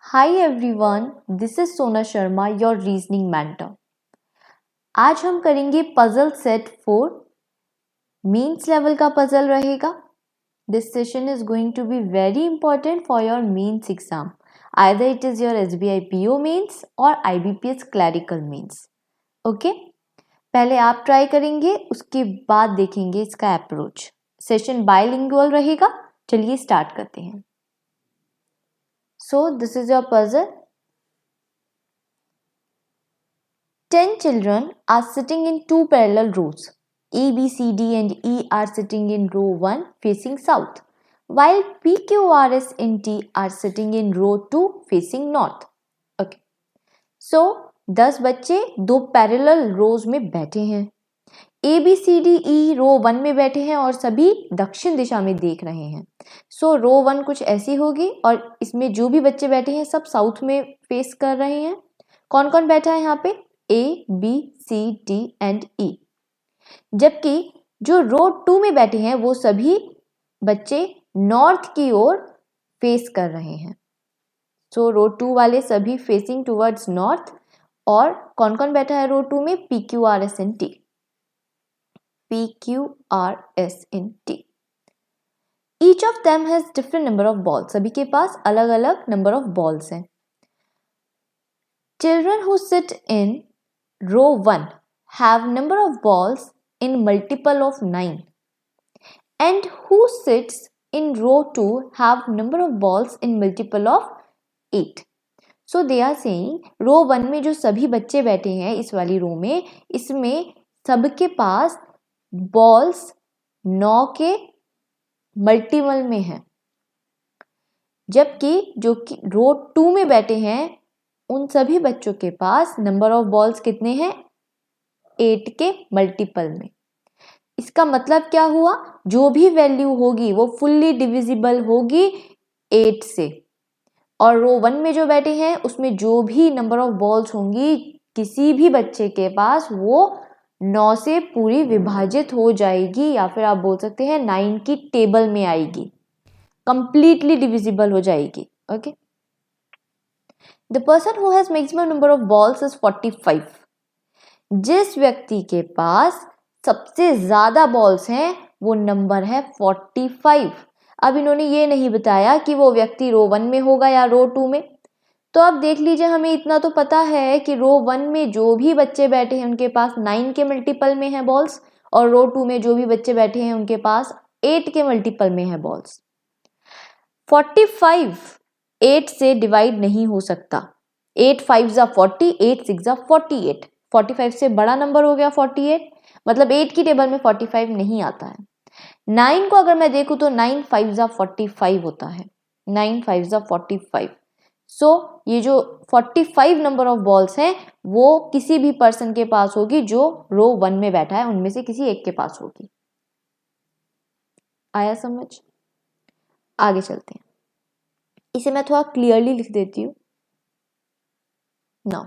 Hi everyone, this is सोना Sharma, your reasoning mentor. आज हम करेंगे पजल सेट 4 मीन्स लेवल का पजल रहेगा। This session is going to be very important for your mains exam, either it is your SBI PO mains और IBPS clerical mains. Okay, पहले आप try करेंगे, उसके बाद देखेंगे इसका अप्रोच। सेशन बाइलिंगुअल रहेगा। चलिए स्टार्ट करते हैं। So this is your puzzle. 10 children are sitting in two parallel rows. A, B, C, D and E are sitting in row 1 facing south, while P, Q, R, S and T are sitting in row 2 facing north. Okay. So 10 बच्चे दो parallel रोज में बैठे हैं। A, B, C, D, E रो 1 में बैठे हैं और सभी दक्षिण दिशा में देख रहे हैं। सो रो 1 कुछ ऐसी होगी और इसमें जो भी बच्चे बैठे हैं सब साउथ में फेस कर रहे हैं। कौन कौन बैठा है यहाँ पे? A, B, C, D and E। जबकि जो रो 2 में बैठे हैं वो सभी बच्चे नॉर्थ की ओर फेस कर रहे हैं। सो रो 2 वाले सभी फेसिंग टुवर्ड्स नॉर्थ। और कौन कौन बैठा है रो 2 में? P, Q, R, S and T। P, Q, R, S and T. Each of them has different number of balls. सभी के पास अलग अलग number of balls हैं। Children who sit in row 1 have number of balls in multiple of 9, and who sits in row 2 have number of balls in multiple of 8. So they are saying row 1 में जो सभी बच्चे बैठे हैं इस वाली रो में, इसमें सबके पास बॉल्स 9 के मल्टीपल में है, जबकि जो कि रो 2 में बैठे हैं उन सभी बच्चों के पास नंबर ऑफ बॉल्स कितने हैं? 8 के मल्टीपल में। इसका मतलब क्या हुआ? जो भी वैल्यू होगी वो फुल्ली डिविजिबल होगी 8 से। और रो 1 में जो बैठे हैं उसमें जो भी नंबर ऑफ बॉल्स होंगी किसी भी बच्चे के पास वो 9 से पूरी विभाजित हो जाएगी, या फिर आप बोल सकते हैं 9 की टेबल में आएगी, कंप्लीटली डिविजिबल हो जाएगी। Okay, the person who has maximum number of balls is 45। जिस व्यक्ति के पास सबसे ज्यादा बॉल्स हैं वो नंबर है 45। अब इन्होंने ये नहीं बताया कि वो व्यक्ति रो 1 में होगा या रो 2 में। तो अब देख लीजिए, हमें इतना तो पता है कि रो 1 में जो भी बच्चे बैठे हैं उनके पास 9 के मल्टीपल में है बॉल्स, और रो 2 में जो भी बच्चे बैठे हैं उनके पास 8 के मल्टीपल में है बॉल्स। 45 8 से डिवाइड नहीं हो सकता। 8 5 जा 40, 8 6 जा 48। 45 से बड़ा नंबर हो गया 48, मतलब 8 की टेबल में 45 नहीं आता है। 9 को अगर मैं देखूं तो 9 5 जा 45 होता है। 9 5 जा 45। सो ये जो 45 नंबर ऑफ बॉल्स हैं वो किसी भी पर्सन के पास होगी जो रो 1 में बैठा है, उनमें से किसी एक के पास होगी। आया समझ? आगे चलते हैं। इसे मैं थोड़ा क्लियरली लिख देती हूं। नाउ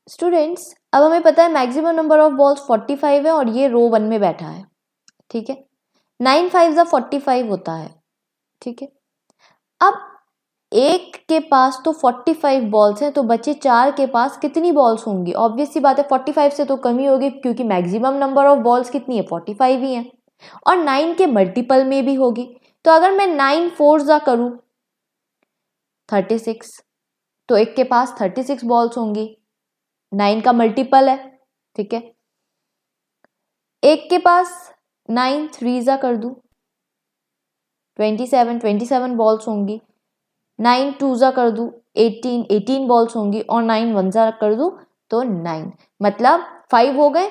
स्टूडेंट्स, अब हमें पता है मैक्सिमम नंबर ऑफ बॉल्स 45 है और ये रो 1 में बैठा है। ठीक है, 9 5 जा 45 होता है। ठीक है, अब एक के पास तो 45 बॉल्स हैं, तो बचे 4 के पास कितनी बॉल्स होंगी? ऑब्वियस सी बात है 45 से तो कम ही होगी, क्योंकि मैक्सिमम नंबर ऑफ बॉल्स कितनी है? 45 ही है, और 9 के मल्टीपल में भी होगी। तो अगर मैं 9 4 जा करूं 36, तो एक के पास 36 बॉल्स होंगी, 9 का मल्टीपल है। ठीक है, एक के पास 9 3 जा कर दूं 27 बॉल्स होंगी, 9 2 जा कर दूं 18 बॉल्स होंगी, और 9 1 जा कर दूं तो 9। मतलब 5 हो गए,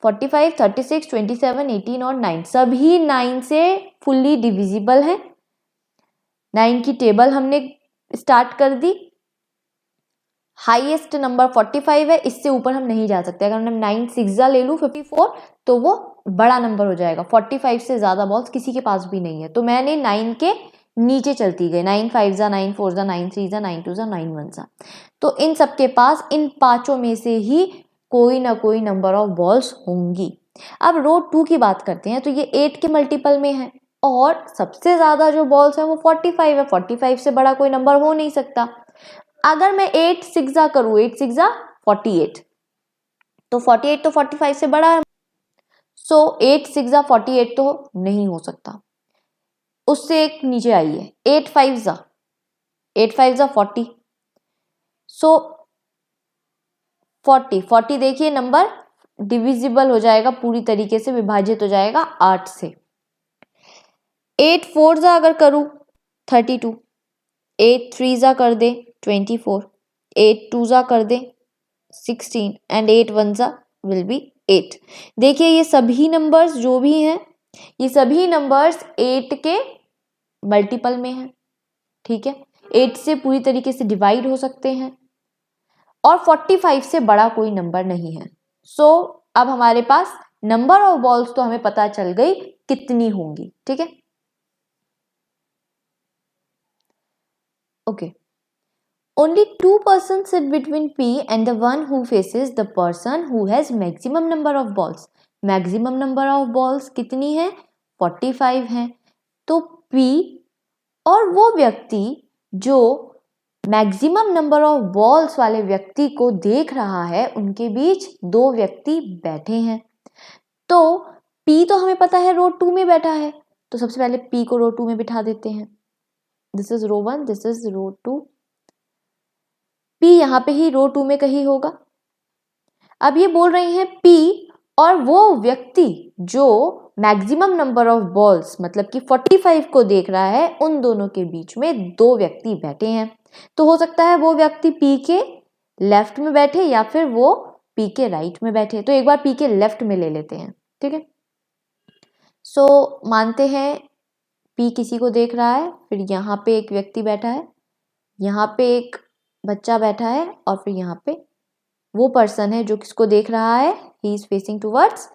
45 36 27 18 और 9 सभी 9 से फुल्ली डिविजिबल हैं। 9 की टेबल हमने स्टार्ट कर दी। हाईएस्ट नंबर 45 है, इससे ऊपर हम नहीं जा सकते। अगर मैं 9 6 जा ले लूं 54 तो वो बड़ा नंबर हो जाएगा। 45 से ज्यादा बॉल्स किसी के पास भी नहीं है, तो मैंने 9 के नीचे चलती गई। 9 5 जा 9 4 जा 9 3 जा 9 2 जा 9 1 जा। तो इन सबके पास इन पांचों में से ही कोई ना कोई नंबर ऑफ बॉल्स होंगी। अब रो 2 की बात करते हैं, तो ये 8 के मल्टीपल में है और सबसे ज्यादा जो बॉल्स है वो 45 है, 45 से बड़ा कोई नंबर हो नहीं सकता। अगर मैं 8 सिक्सा करूं, 8 सिक्सा 48, तो 48 तो 45 से बड़ा है, सो 8 सिक्सा 48 तो नहीं हो सकता। उससे एक नीचे आइए, 8 फाइव जा 40, सो 40 देखिए नंबर डिविजिबल हो जाएगा, पूरी तरीके से विभाजित हो जाएगा 8 से। 8 फोर जा अगर करूं 32, 8 थ्री जा कर दे 24, 8 टू जा कर दे 16 एंड 8 वन जा विल बी 8। देखिए ये सभी नंबर्स जो भी हैं, ये सभी नंबर्स 8 के मल्टीपल में हैं, ठीक है, 8 से पूरी तरीके से डिवाइड हो सकते हैं और 45 से बड़ा कोई नंबर नहीं है। सो अब हमारे पास नंबर ऑफ बॉल्स तो हमें पता चल गई कितनी होंगी, ठीक है। Okay, only two persons sit between P and the one who faces the person who has maximum number of balls। maximum number of balls कितनी है? 45 है। तो P और वो व्यक्ति जो मैक्सिमम नंबर ऑफ बॉल्स वाले व्यक्ति को देख रहा है, उनके बीच दो व्यक्ति बैठे हैं। तो P तो हमें पता है रो 2 में बैठा है, तो सबसे पहले P को रो 2 में बिठा देते हैं। This is row 1, this is row 2, P यहां पे ही रो 2 में कहीं होगा। अब ये बोल रही हैं P और वो व्यक्ति जो मैक्सिमम नंबर ऑफ बॉल्स मतलब कि 45 को देख रहा है, उन दोनों के बीच में दो व्यक्ति बैठे हैं। तो हो सकता है वो व्यक्ति P के लेफ्ट में बैठे या फिर वो P के राइट में बैठे। तो एक बार P के लेफ्ट में ले लेते हैं, ठीक है। सो मानते हैं P किसी को देख रहा है, फिर यहाँ पे एक व्यक्ति बैठा है, यहाँ पे एक बच्चा बैठा है और फिर यहाँ पे वो पर्सन है जो किसको देख रहा है, he is facing towards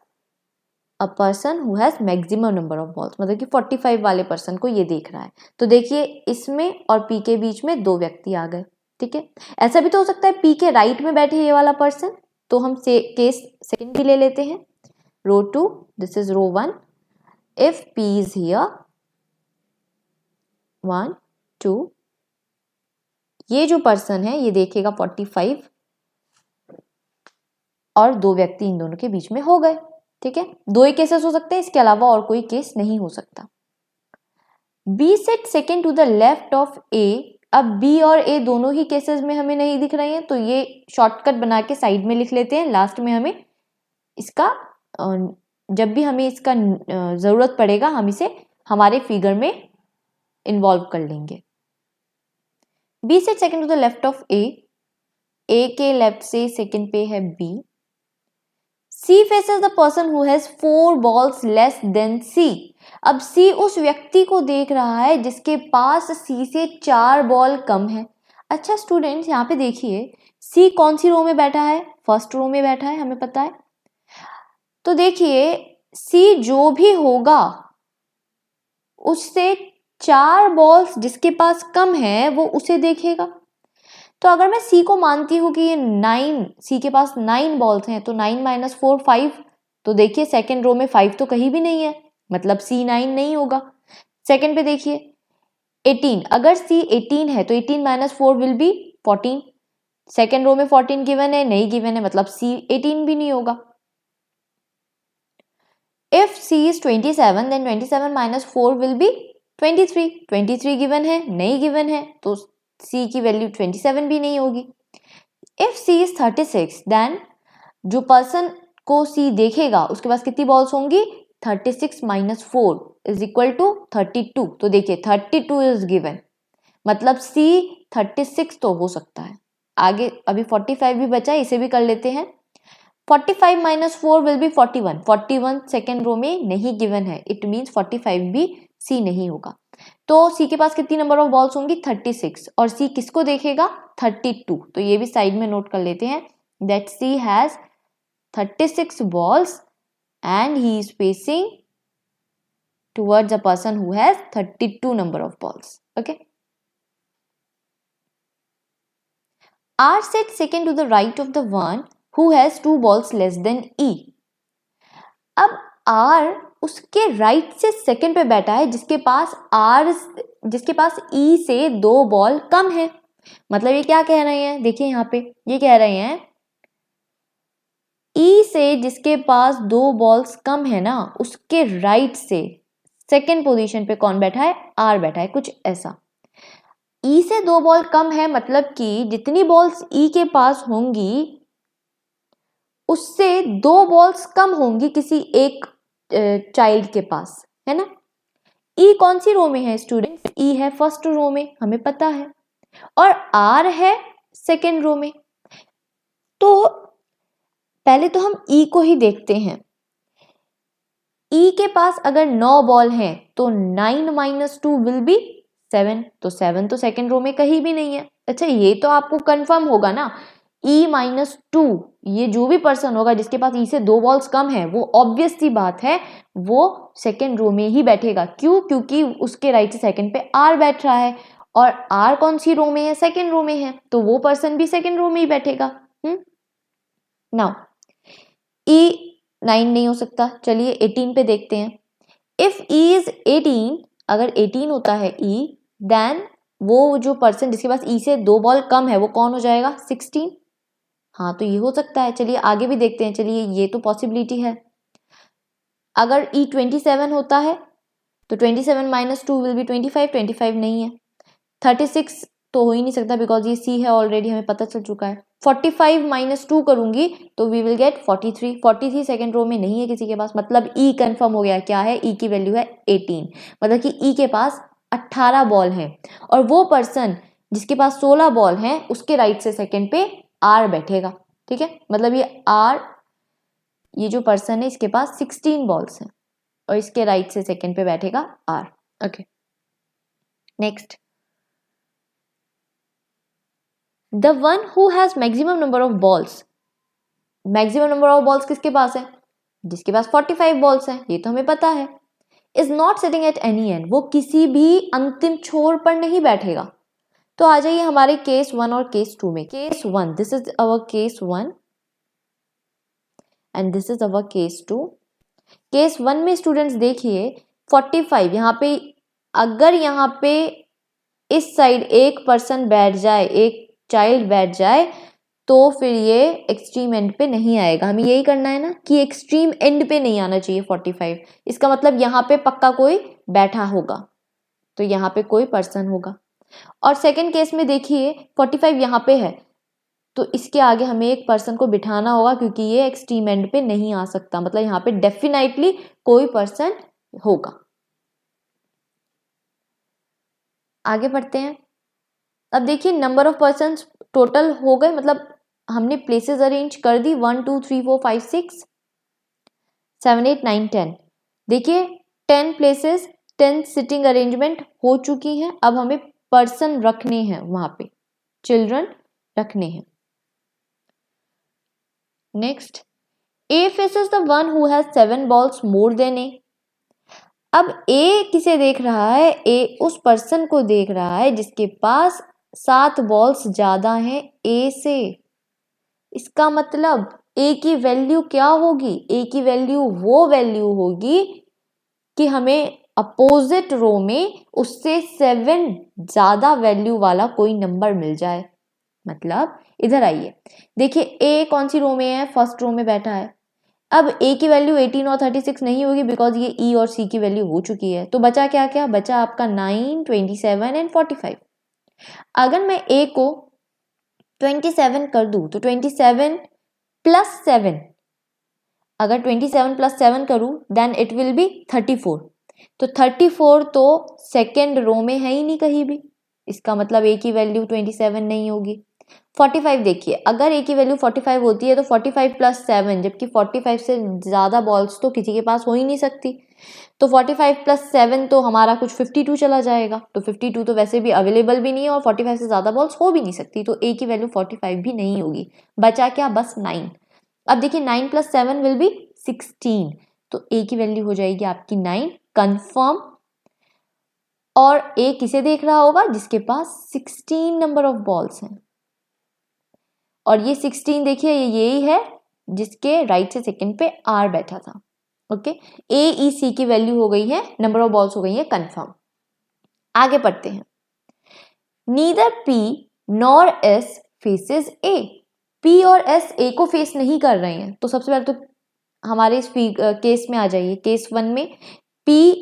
a person who has maximum number of balls, मतलब कि 45 वाले पर्सन को ये देख रहा है। तो देखिए इसमें और P के बीच में दो व्यक्ति आ गए, ठीक है। ऐसा भी तो हो सकता है P के राइट में बैठे ये वाला पर्सन, तो हम केस सेकंड भी ले लेते हैं। Row 2, this is row 1, if P is here 1 2, ये जो पर्सन है ये देखेगा 45 और दो व्यक्ति इन दोनों के बीच में हो गए, ठीक है। दो ही केसेस हो सकते हैं, इसके अलावा और कोई केस नहीं हो सकता। B sits second to the left of A। अब B और A दोनों ही केसेस में हमें नहीं दिख रहे हैं, तो ये शॉर्टकट बना के साइड में लिख लेते हैं। लास्ट में हमें इसका जब भी हमें इसका जरूरत पड़ेगा हम इसे हमारे फिगर में इन्वॉल्व कर लेंगे। B sits second to the left of A। A के लेफ्ट से सेकेंड पे है B। C faces the person who has 4 balls less than C। अब C उस व्यक्ति को देख रहा है जिसके पास C से 4 बॉल कम है। अच्छा स्टूडेंट्स, यहाँ पे देखिए C कौन सी रो में बैठा है, फर्स्ट रो में बैठा है, हमें पता है। तो देखिए C जो भी होगा उससे 4 बॉल्स जिसके पास कम है वो उसे देखेगा। तो अगर मैं C को मानती हूँ कि ये 9, C के पास 9 बॉल्स हैं, तो 9 माइनस 4 5। तो देखिए सेकेंड रो में 5 तो कहीं भी नहीं है, मतलब C 9 नहीं होगा। सेकेंड पे देखिए 18, अगर C 18 है तो 18 minus 4 will be 14। Second row में 14 गिवन है, नहीं गिवन है, मतलब C 18 भी नहीं होगा। If C is 27 then 27 minus 4 will be 23। 23 given है, नहीं गिवन है, तो C की वैल्यू 27 भी नहीं होगी। इफ C is 36 then जो पर्सन को C देखेगा उसके पास कितनी बॉल्स होंगी, 36 माइनस 4 इज इक्वल टू 32। तो देखिए 32 इज गिवन, मतलब C 36 तो हो सकता है। आगे अभी 45 भी बचा है, इसे भी कर लेते हैं। 45 minus 4 will be 41। 41 second row में नहीं गिवन है, इट मीन्स 45 भी C नहीं होगा। तो C के पास कितनी नंबर ऑफ बॉल्स होंगी, 36, और C किसको देखेगा, 32। तो ये भी साइड में नोट कर लेते हैं that C has 36 balls and he is facing towards a person who has 32 number of balls. Okay. R sits second to the right of the one who has 2 balls less than E। अब R उसके right से second पे बैठा है जिसके पास ई से 2 ball कम है। मतलब ये क्या कह रहे हैं, देखिए यहाँ पे ये कह रहे हैं ई से जिसके पास 2 बॉल्स कम है ना, उसके राइट से सेकंड पोजीशन पे कौन बैठा है, आर बैठा है, कुछ ऐसा। ई से 2 बॉल कम है मतलब कि जितनी बॉल्स ई के पास होंगी उससे 2 बॉल्स कम होंगी किसी एक चाइल्ड के पास, है ना। ई कौन सी रो में है स्टूडेंट्स, ई है फर्स्ट रो में, हमें पता है, और आर है सेकेंड रो में। तो पहले तो हम ई को ही देखते हैं। ई के पास अगर 9 बॉल हैं तो 9 माइनस 2 विल बी 7, तो 7 तो सेकेंड रो में कहीं भी नहीं है। अच्छा, ये तो आपको कंफर्म होगा ना, ई माइनस 2, ये जो भी पर्सन होगा जिसके पास ई से 2 बॉल्स कम है वो ऑब्वियस सी बात है वो सेकेंड रो में ही बैठेगा। क्यों, क्योंकि उसके राइट से सेकेंड पे आर बैठ रहा है, और आर कौन सी रो में है, सेकेंड रो में है, तो वो पर्सन भी सेकेंड रो में ही बैठेगा। नाउ ई 9 नहीं हो सकता, चलिए 18 पे देखते हैं। इफ ई इज 18, अगर 18 होता है ई, देन वो जो पर्सन जिसके पास ई से 2 बॉल कम है वो कौन हो जाएगा, 16। हाँ, तो ये हो सकता है, चलिए आगे भी देखते हैं। चलिए ये तो पॉसिबिलिटी है। अगर ई 27 होता है तो 27 माइनस 2 विल बी 25, 25 नहीं है। 36 तो हो ही नहीं सकता बिकॉज ये सी है, ऑलरेडी हमें पता चल चुका है। 45 माइनस 2 करूंगी तो we will get 43, 43 second row में नहीं है किसी के पास, मतलब ई कंफर्म हो गया। क्या है, ई की वैल्यू है 18, मतलब कि ई के पास 18 बॉल है, और वो पर्सन जिसके पास 16 बॉल है उसके राइट से सेकेंड पे आर बैठेगा। ठीक है, मतलब ये जो पर्सन है इसके पास 16 बॉल्स हैं और इसके राइट से सेकेंड पे बैठेगा R. Okay, next, the one who has maximum number of balls. Maximum number of balls किसके पास है, जिसके पास 45 बॉल्स हैं, ये तो हमें पता है। Is not sitting at any and, वो किसी भी अंतिम छोर पर नहीं बैठेगा। तो आ जाइए हमारे केस 1 और केस 2 में। Case 1, this is our case 1 and this is our case 2। Case 1 में स्टूडेंट्स देखिए 45, यहाँ पे अगर यहाँ पे इस साइड एक पर्सन बैठ जाए, एक चाइल्ड बैठ जाए, तो फिर ये एक्सट्रीम एंड पे नहीं आएगा। हमें यही करना है ना कि एक्सट्रीम एंड पे नहीं आना चाहिए 45। इसका मतलब यहाँ पे पक्का कोई बैठा होगा, तो यहाँ पे कोई पर्सन होगा। और सेकंड केस में देखिए 45 यहाँ पे है, तो इसके आगे हमें एक पर्सन को बिठाना होगा क्योंकि ये एक्सट्रीम एंड पे नहीं आ सकता, मतलब यहाँ पे डेफिनेटली कोई पर्सन होगा। आगे बढ़ते हैं। अब देखिए नंबर ऑफ पर्सन टोटल हो गए, मतलब हमने प्लेसेस अरेंज कर दी 1 2 3 4 5 6 7 8 9 10। देखिए 10 प्लेसेस 10 सिटिंग अरेंजमेंट हो चुकी हैं। अब हमें पर्सन रखने हैं, वहां पे चिल्ड्रन रखने हैं। Next, A faces the one who has 7 balls more than A. अब ए किसे देख रहा है, ए उस पर्सन को देख रहा है जिसके पास 7 बॉल्स ज्यादा हैं ए से। इसका मतलब ए की वैल्यू क्या होगी, ए की वैल्यू वो वैल्यू होगी कि हमें अपोजिट रो में उससे 7 ज्यादा वैल्यू वाला कोई नंबर मिल जाए। मतलब इधर आइए, देखिए ए कौन सी रो में है, फर्स्ट रो में बैठा है। अब ए की वैल्यू 18 और 36 नहीं होगी बिकॉज ये ई और सी की वैल्यू हो चुकी है। तो बचा क्या क्या, बचा आपका 9 27 एंड 45। अगर मैं ए को 27 कर दूं तो 27 प्लस 7, अगर 27 प्लस 7 करूं देन इट विल बी 34। तो 34 तो सेकेंड रो में है ही नहीं कहीं भी, इसका मतलब ए की वैल्यू 27 नहीं होगी। 45 देखिए, अगर ए की वैल्यू 45 होती है तो 45 प्लस 7, जबकि 45 से ज़्यादा बॉल्स तो किसी के पास हो ही नहीं सकती। तो 45 प्लस 7 तो हमारा कुछ 52 चला जाएगा, तो 52 तो वैसे भी अवेलेबल भी नहीं है और 45 से ज़्यादा बॉल्स हो भी नहीं सकती, तो ए की वैल्यू 45 भी नहीं होगी। बचा क्या, बस 9। अब देखिए 9 प्लस 7 विल बी 16, तो ए की वैल्यू हो जाएगी आपकी 9 कंफर्म। और ए किसे देख रहा होगा, जिसके पास 16 नंबर ऑफ बॉल्स हैं, और ये 16 देखिए ये यही है जिसके राइट से सेकंड पे आर बैठा था। ओके, ए ई सी की वैल्यू हो गई है, नंबर ऑफ बॉल्स हो गई है कंफर्म। आगे पढ़ते हैं। Neither P nor S faces A, P और एस ए को फेस नहीं कर रहे हैं, तो सबसे पहले तो हमारे इस केस में आ जाइए। केस 1 में पी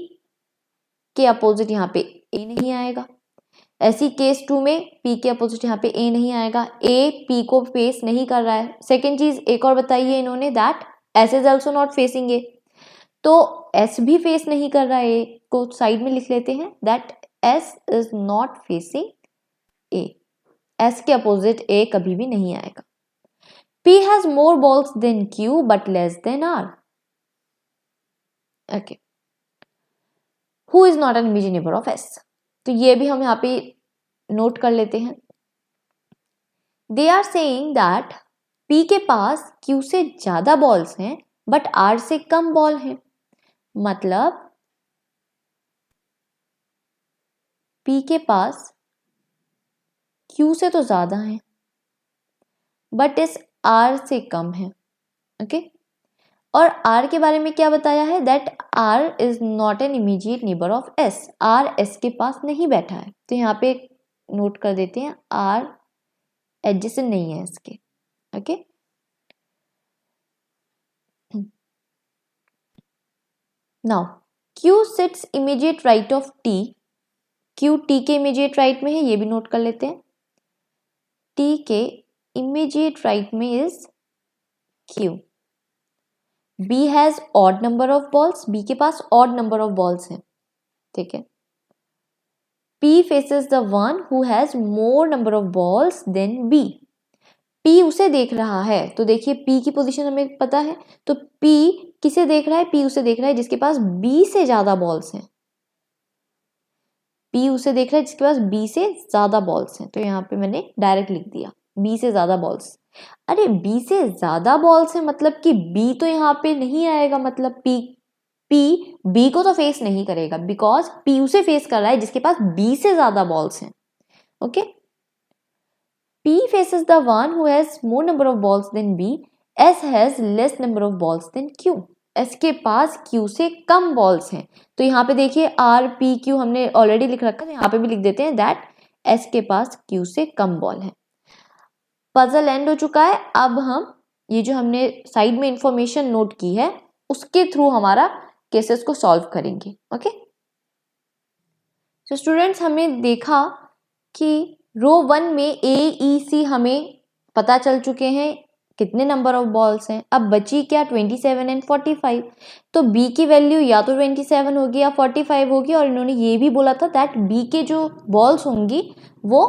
के अपोजिट यहाँ पे ए नहीं आएगा, ऐसी केस 2 में पी के अपोजिट यहाँ पे ए नहीं आएगा, ए पी को फेस नहीं कर रहा है। सेकेंड चीज एक और बताइए इन्होंने, that S is also not facing A, तो एस भी फेस नहीं कर रहा है ए को, साइड में लिख लेते हैं that S is not facing A, S के अपोजिट ए कभी भी नहीं आएगा। P has more balls than Q but less than R. Okay. Who is not an immediate neighbor of S? तो ये भी हम यहाँ पे नोट कर लेते हैं। They are saying that P के पास Q से ज्यादा बॉल्स हैं बट R से कम बॉल हैं। मतलब P के पास Q से तो ज्यादा है बट इस R से कम है। ओके, और R के बारे में क्या बताया है, that R is not an immediate neighbour of S, R S के पास नहीं बैठा है, तो यहाँ पे नोट कर देते हैं R एडजेसेंट नहीं है इसके। Okay, now Q sits immediate right of T, Q T के इमीडिएट राइट में है, ये भी नोट कर लेते हैं। T के इमीडिएट राइट में is Q। B has odd number of balls, B के पास ऑड नंबर ऑफ बॉल्स हैं, ठीक है। P faces the one who has more number of balls than B, P उसे देख रहा है, तो देखिए P की पोजीशन हमें पता है, तो P किसे देख रहा है, P उसे देख रहा है जिसके पास B से ज्यादा बॉल्स हैं। P उसे देख रहा है जिसके पास B से ज्यादा बॉल्स हैं, तो यहाँ पे मैंने डायरेक्ट लिख दिया B से ज्यादा बॉल्स। अरे B से ज्यादा बॉल्स है मतलब कि B तो यहाँ पे नहीं आएगा, मतलब P B को तो फेस नहीं करेगा बिकॉज P उसे फेस कर रहा है जिसके पास B से ज्यादा बॉल्स हैं। Okay, P faces the one who has more number of balls than B, S has less number of balls than Q, S के पास Q से कम बॉल्स हैं, तो यहाँ पे देखिए R P Q हमने ऑलरेडी लिख रखा है, यहाँ पे भी लिख देते हैं दैट S के पास Q से कम बॉल है। पजल एंड हो चुका है। अब हम ये जो हमने साइड में इंफॉर्मेशन नोट की है उसके थ्रू हमारा केसेस को सॉल्व करेंगे। ओके, तो स्टूडेंट्स हमने देखा कि रो 1 में ए ई सी हमें पता चल चुके हैं कितने नंबर ऑफ बॉल्स हैं। अब बची क्या, 27 एंड 45, तो बी की वैल्यू या तो 27 होगी या 45 होगी, और इन्होंने ये भी बोला था दैट बी के जो बॉल्स होंगी वो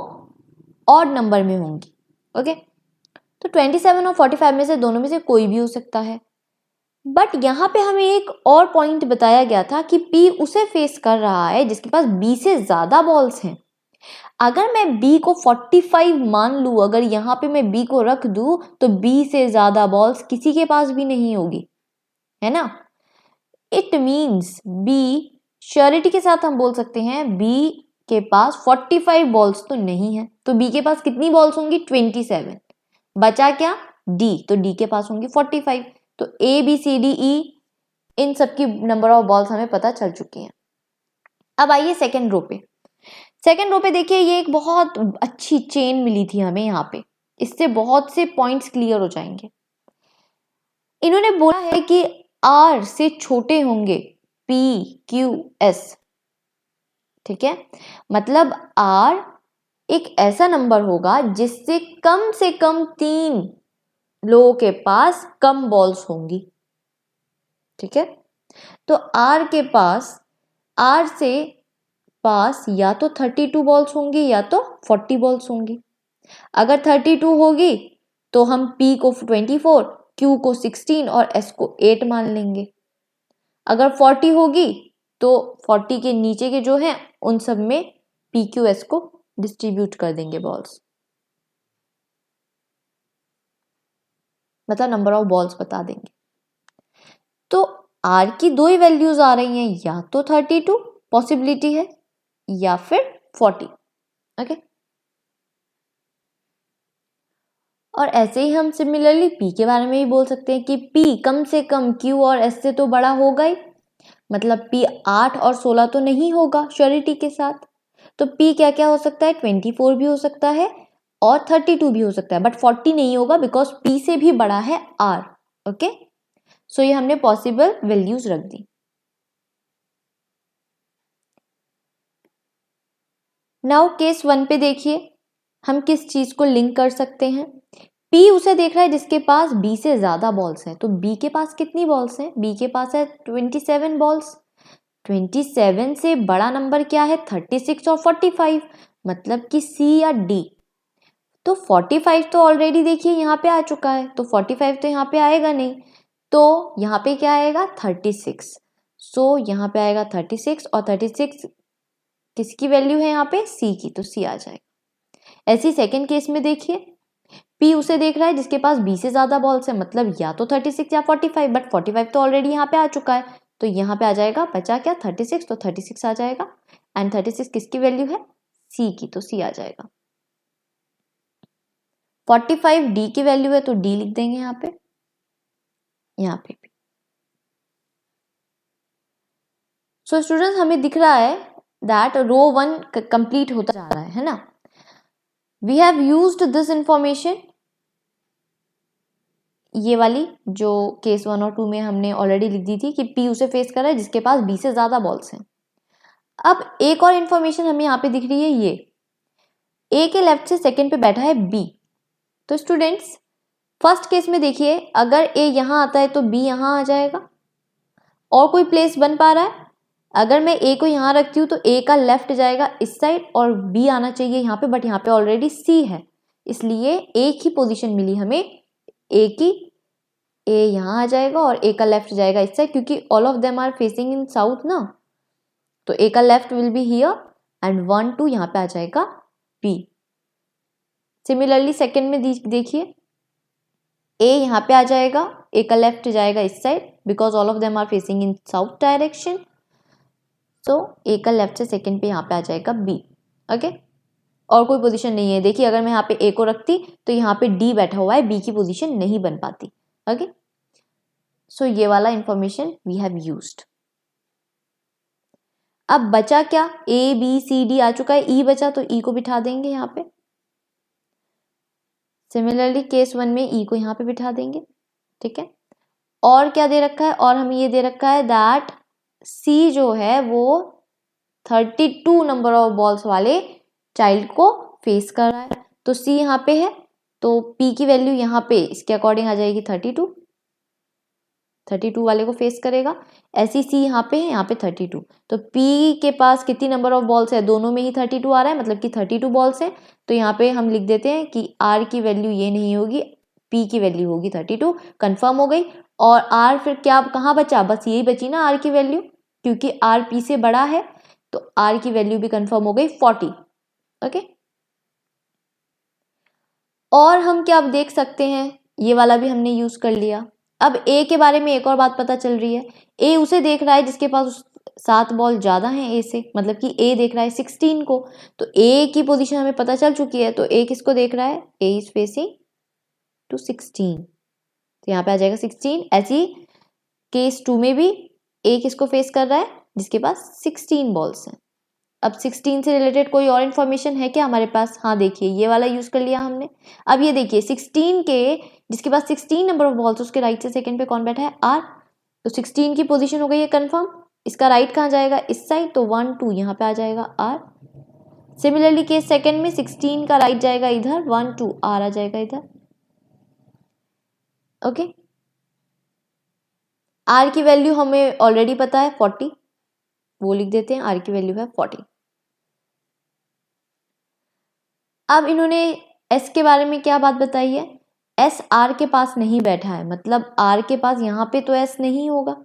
ऑड नंबर में होंगी। ओके, तो 27 और 45 में से दोनों में से कोई भी हो सकता है, बट यहाँ पे हमें एक और पॉइंट बताया गया था कि P उसे फेस कर रहा है जिसके पास B से ज्यादा बॉल्स हैं। अगर मैं B को 45 मान लूं, अगर यहाँ पे मैं B को रख दूं तो B से ज्यादा बॉल्स किसी के पास भी नहीं होगी, है ना। इट मीन्स B, श्योरिटी के साथ हम बोल सकते हैं B के पास 45 बॉल्स तो नहीं है, तो B के पास कितनी बॉल्स होंगी, 27। बचा क्या, D, तो D के पास होंगी 45। तो A B C D E इन सबकी नंबर ऑफ बॉल्स हमें पता चल चुकी हैं। अब आइए सेकेंड रो पे। सेकेंड रो पे देखिए ये एक बहुत अच्छी चेन मिली थी हमें यहाँ पे, इससे बहुत से पॉइंट्स क्लियर हो जाएंगे। इन्होंने बोला है कि R से छोटे होंगे P Q S, ठीक है, मतलब R एक ऐसा नंबर होगा जिससे कम से कम 3 लोगों के पास कम बॉल्स होंगी, ठीक है। तो R के पास, R से पास या तो 32 बॉल्स होंगी या तो 40 बॉल्स होंगी। अगर 32 होगी तो हम P को 24, Q को 16 और S को 8 मान लेंगे। अगर 40 होगी तो 40 के नीचे के जो हैं उन सब में P Q S को डिस्ट्रीब्यूट कर देंगे बॉल्स, मतलब नंबर ऑफ बॉल्स बता देंगे। तो R की दो ही वैल्यूज आ रही हैं, या तो 32 पॉसिबिलिटी है या फिर 40। ओके, और ऐसे ही हम सिमिलरली P के बारे में भी बोल सकते हैं कि P कम से कम Q और S से तो बड़ा होगा ही, मतलब P 8 और 16 तो नहीं होगा श्योरिटी के साथ। तो P क्या क्या हो सकता है, 24 भी हो सकता है और 32 भी हो सकता है, बट 40 नहीं होगा बिकॉज P से भी बड़ा है R। ओके, सो ये हमने पॉसिबल वैल्यूज रख दी। नाउ केस 1 पे देखिए हम किस चीज को लिंक कर सकते हैं। P उसे देख रहा है जिसके पास B से ज्यादा बॉल्स हैं, तो B के पास कितनी बॉल्स हैं, B के पास है 27 बॉल्स। 27 से बड़ा नंबर क्या है, 36 और 45, मतलब कि C या D। तो 45 तो ऑलरेडी देखिए यहाँ पे आ चुका है, तो 45 तो यहाँ पे आएगा नहीं, तो यहाँ पे क्या आएगा 36। सो यहाँ पे आएगा 36 और 36 किसकी वैल्यू है यहाँ पे, C की, तो C आ जाएगा। ऐसी सेकेंड केस में देखिए P उसे देख रहा है जिसके पास B से ज्यादा बॉल्स है, मतलब या तो 36 या 45, बट 45 तो ऑलरेडी यहाँ पे आ चुका है, तो यहाँ पे आ जाएगा बचा क्या 36, तो 36 आ जाएगा। एंड 36 किसकी वैल्यू है, C की, तो C आ जाएगा। 45 D की वैल्यू है, तो D लिख देंगे यहाँ पे भी। सो स्टूडेंट्स हमें दिख रहा है दैट रो 1 कंप्लीट होता जा रहा है ना। We have used this information, ये वाली जो केस 1 और 2 में हमने ऑलरेडी लिख दी थी कि P उसे फेस कर रहा है जिसके पास B से ज्यादा बॉल्स हैं। अब एक और इंफॉर्मेशन हमें यहाँ पे दिख रही है, ये A के लेफ्ट से सेकंड पे बैठा है B। तो स्टूडेंट्स फर्स्ट केस में देखिए अगर A यहाँ आता है तो B यहाँ आ जाएगा, और कोई प्लेस बन पा रहा है। अगर मैं A को यहाँ रखती हूँ तो A का लेफ्ट जाएगा इस साइड और B आना चाहिए यहाँ पे, बट यहाँ पे ऑलरेडी C है, इसलिए एक ही पोजीशन मिली हमें A की। A यहाँ आ जाएगा और A का लेफ्ट जाएगा इस साइड, क्योंकि all of them are facing in south ना, तो A का left will be here and 1 2 यहाँ पे आ जाएगा B। सिमिलरली सेकेंड में देखिए A यहाँ पे आ जाएगा, A का लेफ्ट जाएगा इस side because all of them are facing in south direction, so A का लेफ्ट से सेकेंड पे यहाँ पे आ जाएगा B। ओके, और कोई पोजीशन नहीं है। देखिए अगर मैं यहाँ पे A को रखती तो यहाँ पे D बैठा हुआ है, B की पोजीशन नहीं बन पाती। ओके, सो ये वाला इंफॉर्मेशन वी हैव यूज्ड। अब बचा क्या, A B C D आ चुका है, E बचा तो E को बिठा देंगे यहाँ पे। सिमिलरली केस 1 में E को यहाँ पे बिठा देंगे, ठीक है। और क्या दे रखा है, और हमें ये दे रखा है दैट C जो है वो 32 नंबर ऑफ बॉल्स वाले चाइल्ड को फेस कर रहा है, तो C यहाँ पे है तो P की वैल्यू यहाँ पे इसके अकॉर्डिंग आ जाएगी 32 वाले को फेस करेगा। ऐसी C यहाँ पे है, यहाँ पे 32, तो P के पास कितनी नंबर ऑफ बॉल्स है, दोनों में ही 32 आ रहा है, मतलब कि 32 बॉल्स है। तो यहाँ पे हम लिख देते हैं कि R की वैल्यू ये नहीं होगी, P की वैल्यू होगी 32, कंफर्म हो गई। और R फिर क्या कहाँ बचा, बस यही बची ना R की वैल्यू, क्योंकि R P से बड़ा है, तो R की वैल्यू भी कंफर्म हो गई 40। ओके, और हम क्या अब देख सकते हैं, ये वाला भी हमने यूज कर लिया। अब A के बारे में एक और बात पता चल रही है, A उसे देख रहा है जिसके पास 7 बॉल ज्यादा हैं A से, मतलब कि A देख रहा है 16 को, तो A की पोजीशन हमें पता चल चुकी है, तो A किसको देख रहा है, A इज फेसिंग टू 16, तो यहाँ पे आ जाएगा 16। ऐसी केस 2 में भी A किसको फेस कर रहा है, जिसके पास 16 बॉल्स हैं। अब 16 से रिलेटेड कोई और इन्फॉर्मेशन है क्या हमारे पास, हाँ देखिए ये वाला यूज कर लिया हमने। अब ये देखिए 16 के जिसके पास 16 नंबर ऑफ बॉल्स, उसके राइट से सेकंड पे कौन बैठा है, R, तो 16 की पोजीशन हो गई है कंफर्म। इसका राइट कहाँ जाएगा, इस साइड, तो 1 2 यहाँ पे आ जाएगा R। सिमिलरली केस सेकंड में 16 का राइट जाएगा इधर, 1 2 R आ जाएगा इधर। ओके, R की वैल्यू हमें ऑलरेडी पता है 40, वो लिख देते हैं, R की वैल्यू है 40। अब इन्होंने S के बारे में क्या बात बताई है, S R के पास नहीं बैठा है, मतलब R के पास यहाँ पे तो S नहीं होगा।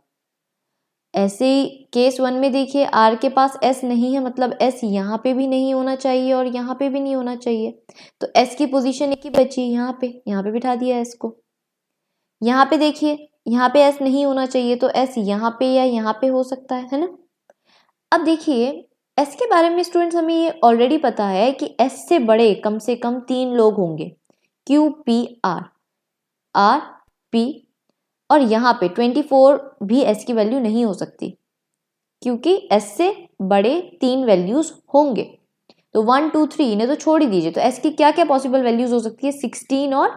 ऐसे ही केस 1 में देखिए R के पास S नहीं है, मतलब S यहाँ पे भी नहीं होना चाहिए और यहाँ पे भी नहीं होना चाहिए, तो S की पोजीशन एक ही बची, यहाँ पे बिठा दिया S को। यहाँ पे देखिए यहाँ पे S नहीं होना चाहिए, तो S यहाँ पे या यहाँ पे हो सकता है ना। अब देखिए S के बारे में स्टूडेंट्स हमें ये ऑलरेडी पता है कि S से बड़े कम से कम 3 लोग होंगे, क्यू पी आर पी, और यहाँ पे 24 भी एस की वैल्यू नहीं हो सकती क्योंकि एस से बड़े 3 वैल्यूज होंगे। तो 1 2 3 इन्हें तो छोड़ ही दीजिए। तो एस की क्या क्या पॉसिबल वैल्यूज हो सकती है? 16 और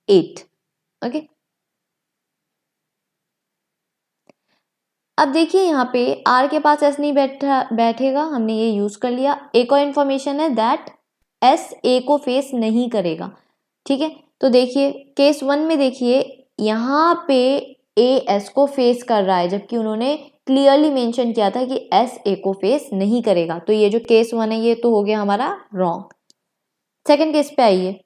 8। ओके, अब देखिए यहाँ पे आर के पास एस नहीं बैठेगा, हमने ये यूज कर लिया। एक और इंफॉर्मेशन है दैट एस ए को फेस नहीं करेगा। ठीक है, तो देखिए केस 1 में देखिए यहाँ पे ए एस को फेस कर रहा है, जबकि उन्होंने क्लियरली मेंशन किया था कि एस ए को फेस नहीं करेगा। तो ये जो केस 1 है ये तो हो गया हमारा रॉन्ग। सेकंड केस पे आइए,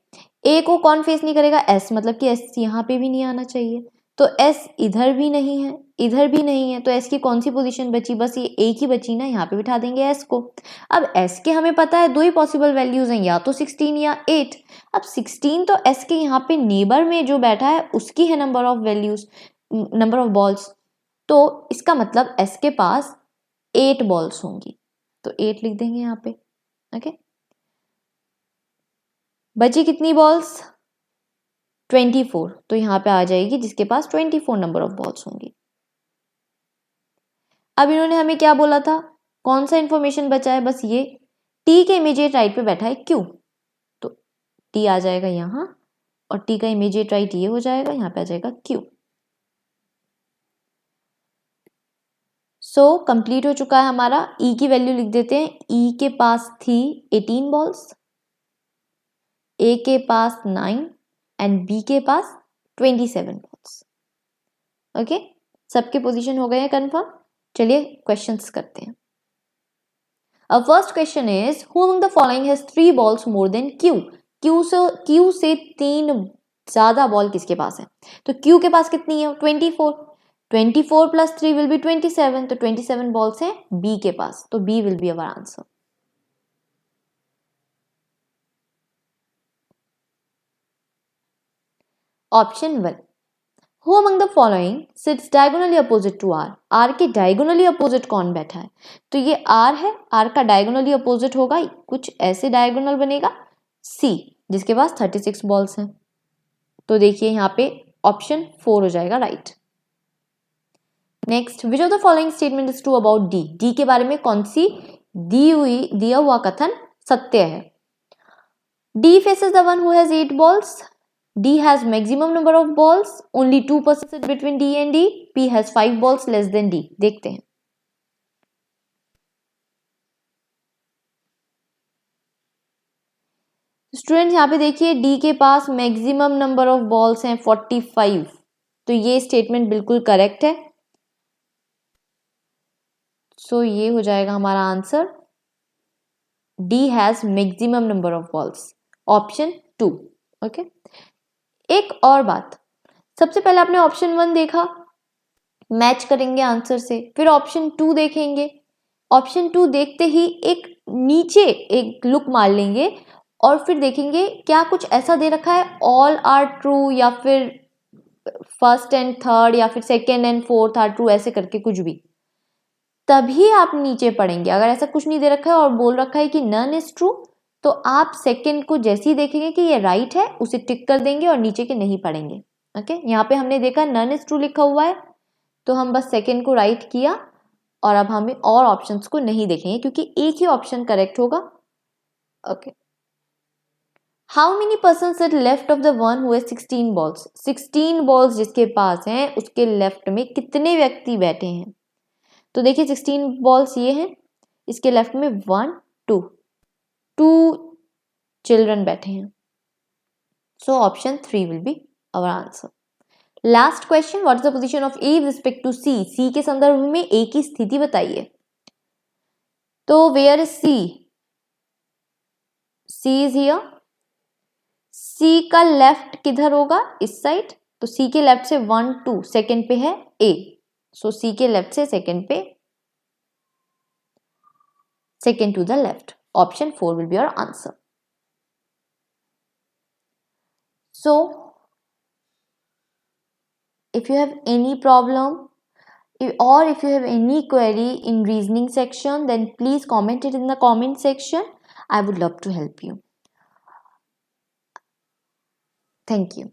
ए को कौन फेस नहीं करेगा? एस, मतलब कि एस यहाँ पे भी नहीं आना चाहिए। तो एस इधर भी नहीं है, इधर भी नहीं है, तो एस की कौन सी पोजीशन बची? बस ये एक ही बची ना, यहाँ पे बिठा देंगे एस को। अब एस के हमें पता है दो ही पॉसिबल वैल्यूज हैं, या तो 16 या 8। अब 16 तो एस के यहाँ पे नेबर में जो बैठा है उसकी है number of values, number of balls. तो इसका मतलब एस के पास 8 बॉल्स होंगी, तो 8 लिख देंगे यहाँ पे। ओके, बची कितनी बॉल्स? 24, तो यहाँ पे आ जाएगी जिसके पास 24 नंबर ऑफ बॉल्स होंगी। अब इन्होंने हमें क्या बोला था? कौन सा इंफॉर्मेशन बचा है? बस ये टी के इमीडिएट राइट पे बैठा है क्यू, तो टी आ जाएगा यहाँ, और टी का इमीडिएट राइट ये हो जाएगा, यहाँ पे आ जाएगा क्यू। सो कंप्लीट हो चुका है हमारा। ई की वैल्यू लिख देते हैं। ई के पास थी 18 बॉल्स, ए के पास 9 एंड बी के पास 27 बॉल्स। ओके, सबके पोजीशन हो गए हैं कंफर्म। चलिए क्वेश्चंस करते हैं। Our first question is, who among the following has 3 balls more than Q? Q से 3 ज्यादा बॉल किसके पास है? तो Q के पास कितनी है? 24। 24 प्लस 3 विल बी 27, तो 27 बॉल्स हैं B के पास, तो B will be our answer. Option 1, Who among the following sits diagonally opposite to R? R के diagonally opposite कौन बैठा है? तो ये R है, R का diagonally opposite होगा, कुछ ऐसे diagonal बनेगा C, जिसके पास 36 बॉल्स हैं। तो देखिए यहाँ पे ऑप्शन 4 हो जाएगा right. Next, which of the following statement is true about D? D के बारे में कौन सी दिया हुआ कथन सत्य है? D faces the one who has 8 balls. D has maximum number of balls. Only 2% sit between D and D. P has 5 balls less than D. देखते हैं। स्टूडेंट यहाँ पे देखिए D के पास मैक्सिमम नंबर ऑफ बॉल्स हैं 45, तो ये statement बिल्कुल करेक्ट है। सो ये हो जाएगा हमारा answer, D has maximum number of balls, option 2। Okay, एक और बात, सबसे पहले आपने ऑप्शन 1 देखा, मैच करेंगे आंसर से, फिर ऑप्शन 2 देखेंगे। ऑप्शन 2 देखते ही एक नीचे एक लुक मार लेंगे और फिर देखेंगे क्या कुछ ऐसा दे रखा है ऑल आर ट्रू, या फिर फर्स्ट एंड थर्ड, या फिर second and fourth are true, ऐसे करके कुछ भी, तभी आप नीचे पढ़ेंगे। अगर ऐसा कुछ नहीं दे रखा है और बोल रखा है कि नन इज ट्रू, तो आप सेकेंड को जैसे ही देखेंगे कि ये राइट है उसे टिक कर देंगे और नीचे के नहीं पढ़ेंगे। ओके, यहाँ पे हमने देखा नन इज ट्रू लिखा हुआ है, तो हम बस सेकेंड को राइट किया और अब हमें और ऑप्शंस को नहीं देखेंगे क्योंकि एक ही ऑप्शन करेक्ट होगा। Okay, how many person sit left of the one who has 16 balls? 16 balls जिसके पास हैं उसके लेफ्ट में कितने व्यक्ति बैठे हैं? तो देखिए 16 बॉल्स ये हैं, इसके लेफ्ट में 1 2 चिल्ड्रन बैठे हैं। So option 3 will be our answer. Last question, what is the position of A with respect to C? C के संदर्भ में ए की स्थिति बताइए। तो where is C? C is here. C का लेफ्ट किधर होगा? इस साइड, तो सी के लेफ्ट से 1 2 सेकेंड पे है ए, सो सी के लेफ्ट से सेकेंड पे, second to the left, option 4 will be our answer. So if you have any problem or if you have any query in reasoning section, then please comment it in the comment section. I would love to help you. Thank you.